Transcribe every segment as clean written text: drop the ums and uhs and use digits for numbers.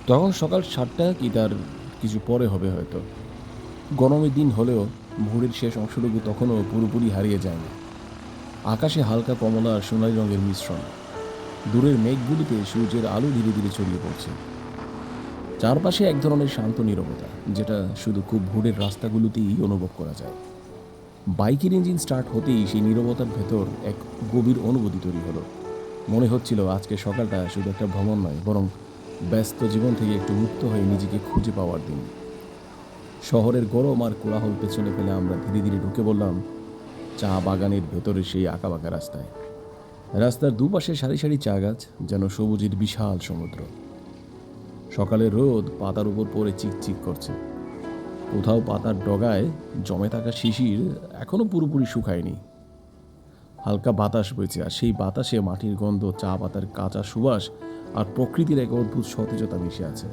তখন সকাল ৭টা কি তার কিছু পরে হবে হয়তো। গরমের দিন হলেও ভোরের শেষ অংশটুকু তখনও পুরোপুরি হারিয়ে যায়নি। আকাশে হালকা কমলা আর সোনালি রঙের মিশ্রণ। দূরের মেঘগুলিতে সূর্যের আলো ধীরে ধীরে ছড়িয়ে পড়ছে। চারপাশে এক ধরনের শান্ত নীরবতা, যেটা শুধু খুব ভোরের রাস্তাগুলোতেই অনুভব করা যায়। বাইকের ইঞ্জিন স্টার্ট হতেই সেই নীরবতার ভেতর এক গভীর অনুভূতি তৈরি হলো। মনে হচ্ছিল আজকে সকালটা শুধু একটা ভ্রমণ নয়, বরং ব্যস্ত জীবন থেকে একটু মুক্ত হয়ে নিজেকে খুঁজে পাওয়ার দিন। শহরের গরম আর কোলাহল পেছনে ফেলে আমরা ধীরে ধীরে ঢুকে পড়লাম চা বাগানের ভেতরে সেই আঁকাবাঁকা রাস্তায়। রাস্তার দুপাশে সারি সারি চা গাছ, যেন সবুজের বিশাল সমুদ্র। সকালের রোদ পাতার উপর পড়ে চিকচিক করছে। কোথাও পাতার ডগায় জমে থাকা শিশির এখনো পুরোপুরি শুকায়নি। হালকা বাতাস বইছে, আর সেই বাতাসে মাটির গন্ধ, চা পাতার কাঁচা সুবাস আর প্রকৃতির এক অদ্ভুত সতেজতা মিশে আছে।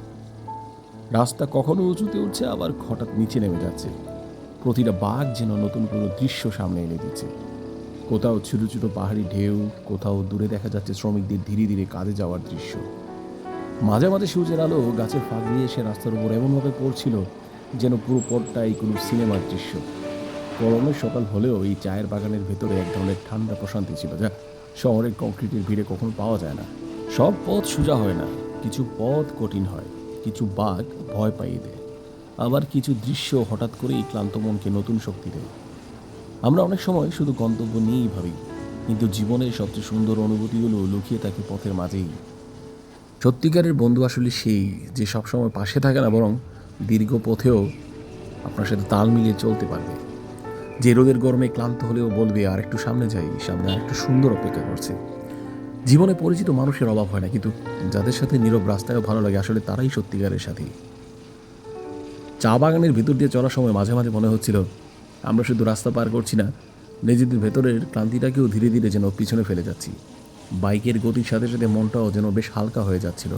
রাস্তা কখনো উঁচুতে উঠছে, আবার হঠাৎ নিচে নেমে যাচ্ছে। প্রতিটা বাঘ যেন নতুন কোনো দৃশ্য সামনে এনে দিচ্ছে। কোথাও ছোট ছোট পাহাড়ি ঢেউ, কোথাও দূরে দেখা যাচ্ছে শ্রমিকদের ধীরে ধীরে কাজে যাওয়ার দৃশ্য। মাঝে মাঝে সূর্যের আলো গাছের ফাঁক দিয়ে এসে রাস্তার উপর এমনভাবে পড়ছিল যেন পুরো পথটাই কোনো সিনেমার দৃশ্য। গরমের সকাল হলেও এই চায়ের বাগানের ভেতরে এক ধরনের ঠান্ডা প্রশান্তি ছিল, যা শহরের কংক্রিটের ভিড়ে কখনো পাওয়া যায় না। সব পথ সোজা হয় না, কিছু পথ কঠিন হয়, কিছু বাঘ ভয় পাইয়ে দেয়, আবার কিছু দৃশ্য হঠাৎ করেই ক্লান্ত মনকে নতুন শক্তি দেয়। আমরা অনেক সময় শুধু গন্তব্য নিয়েই ভাবি, কিন্তু জীবনের সবচেয়ে সুন্দর অনুভূতিগুলো লুকিয়ে থাকে পথের মাঝেই। সত্যিকারের বন্ধু আসলে সেই যে সবসময় পাশে থাকে না, বরং দীর্ঘ পথেও আপনার সাথে তাল মিলিয়ে চলতে পারবে। যে রোদের গরমে ক্লান্ত হলেও বলবে আর একটু সামনে যাই, সামনে আর একটু সুন্দর অপেক্ষা করছে। জীবনে পরিচিত মানুষের অভাব হয় না, কিন্তু যাদের সাথে নীরব রাস্তায়ও ভালো লাগে, আসলে তারাই সত্যিকারের সাথী। চা বাগানের ভিতর দিয়ে চলার সময় মাঝে মাঝে মনে হচ্ছিল আমরা শুধু রাস্তা পার করছি না, নিজেদের ভেতরের ক্লান্তিটাকেও ধীরে ধীরে যেন পিছনে ফেলে যাচ্ছি। বাইকের গতির সাথে সাথে মনটাও যেন বেশ হালকা হয়ে যাচ্ছিল।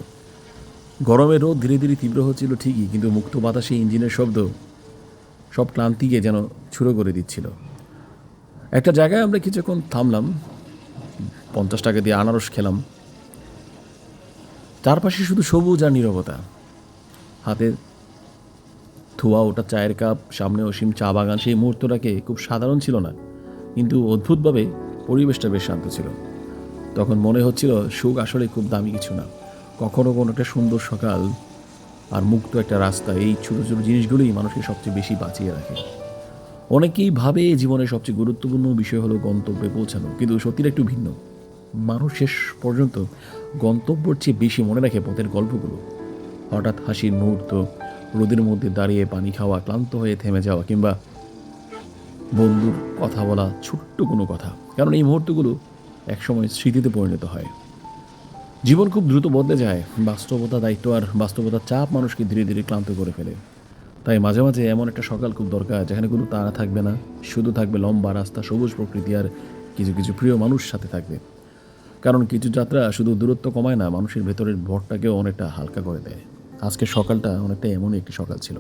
গরমের রোদ ধীরে ধীরে তীব্র হচ্ছিল ঠিকই, কিন্তু মুক্ত বাতাসে ইঞ্জিনের শব্দ সব ক্লান্তিকে যেন ছুড়ো করে দিচ্ছিল। একটা জায়গায় আমরা কিছুক্ষণ থামলাম, 50 টাকা দিয়ে আনারস খেলাম। চারপাশে শুধু সবুজ আর নীরবতা। হাতে ধোয়া ওটা চায়ের কাপ, সামনে অসীম চা বাগান। সেই মুহূর্তটাকে খুব সাধারণ ছিল না, কিন্তু অদ্ভুতভাবে পরিবেশটা বেশ শান্ত ছিল। তখন মনে হচ্ছিল সুখ আসলে খুব দামি কিছু না, কখনো কোনো একটা সুন্দর সকাল আর মুক্ত একটা রাস্তা, এই ছোটো ছোটো জিনিসগুলোই মানুষকে সবচেয়ে বেশি বাঁচিয়ে রাখে। অনেকেই ভাবে জীবনের সবচেয়ে গুরুত্বপূর্ণ বিষয় হলো গন্তব্যে পৌঁছানো, কিন্তু সত্যিটা একটু ভিন্ন। মানুষ শেষ পর্যন্ত গন্তব্যের চেয়ে বেশি মনে রাখে পথের গল্পগুলো। হঠাৎ হাসির মুহূর্ত, রোদের মধ্যে দাঁড়িয়ে পানি খাওয়া, ক্লান্ত হয়ে থেমে যাওয়া, কিংবা বন্ধুর কথা বলা ছোট্ট কোনো কথা, কারণ এই মুহূর্তগুলো একসময় স্মৃতিতে পরিণত হয়। জীবন খুব দ্রুত বদলে যায়, বাস্তবতা, দায়িত্ব আর বাস্তবতার চাপ মানুষকে ধীরে ধীরে ক্লান্ত করে ফেলে। তাই মাঝে মাঝে এমন একটা সকাল খুব দরকার, যেখানে কোনো তাড়া থাকবে না, শুধু থাকবে লম্বা রাস্তা, সবুজ প্রকৃতি আর কিছু কিছু প্রিয় মানুষ সাথে থাকবে। কারণ কিছু যাত্রা শুধু দূরত্ব কমায় না, মানুষের ভেতরের ভরটাকেও অনেকটা হালকা করে দেয়। আজকের সকালটা অনেকটা এমনই একটি সকাল ছিল।